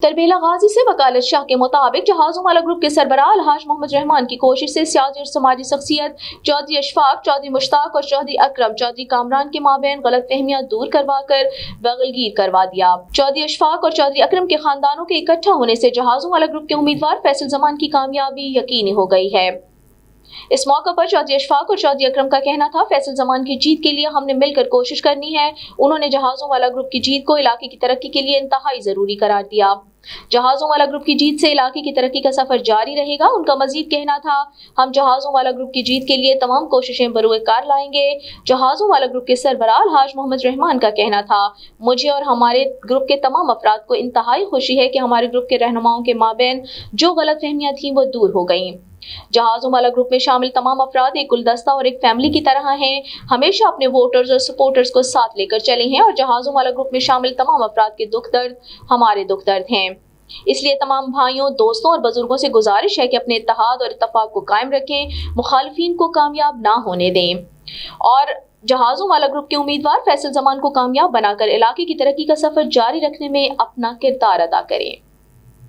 तरबेला गाजी से वकालत शाह के मुताबिक जहाज़ों वाला ग्रुप के सरबराह अलहाज मोहम्मद रहमान की कोशिश से सियासी और समाजी शख्सियत चौधरी अशफाक, चौधरी मुश्ताक और चौधरी अकरम, चौधरी कामरान के माबैन गलत फहमियाँ दूर करवा कर बगलगीर करवा दिया। चौधरी अशफाक और चौधरी अकरम के खानदानों के इकट्ठा होने से जहाज़ों वाला ग्रुप के उम्मीदवार फैसल जमान की कामयाबी यकीनी हो गई है। इस मौके पर चौधरी अशफाक और चौधरी अकरम का कहना था, फैसल जमान की जीत के लिए हमने मिलकर कोशिश करनी है। उन्होंने जहाज़ों वाला ग्रुप की जीत को इलाके की तरक्की के लिए इंतहाई जरूरी करार दिया। जहाज़ों वाला ग्रुप की जीत से इलाके की तरक्की का सफर जारी रहेगा। उनका मजीद कहना था, हम जहाज़ों वाला ग्रुप की जीत के लिए तमाम कोशिशें बरूए कार लाएंगे। जहाज़ों वाला ग्रुप के सरबराह अलहाज मोहम्मद रहमान का कहना था, मुझे और हमारे ग्रुप के तमाम अफराद को इंतहाई खुशी है कि हमारे ग्रुप के रहनुमाओं के माबैन जो गलत फहमियाँ थीं वो दूर हो गईं। जहाज़ों वाला ग्रुप में शामिल तमाम अफराद एक गुलदस्ता और एक फैमिली की तरह हैं। हमेशा अपने वोटर्स और सपोर्टर्स को साथ लेकर चले हैं और जहाज़ों वाला ग्रुप में शामिल तमाम अफराद के दुख दर्द हमारे दुख दर्द हैं। इसलिए तमाम भाइयों, दोस्तों और बुजुर्गों से गुजारिश है कि अपने इत्तेहाद और इत्तेफाक को कायम रखें, मुखालिफिन को कामयाब ना होने दें और जहाज़ों वाला ग्रुप के उम्मीदवार फैसल जमान को कामयाब बनाकर इलाके की तरक्की का सफर जारी रखने में अपना किरदार अदा करें।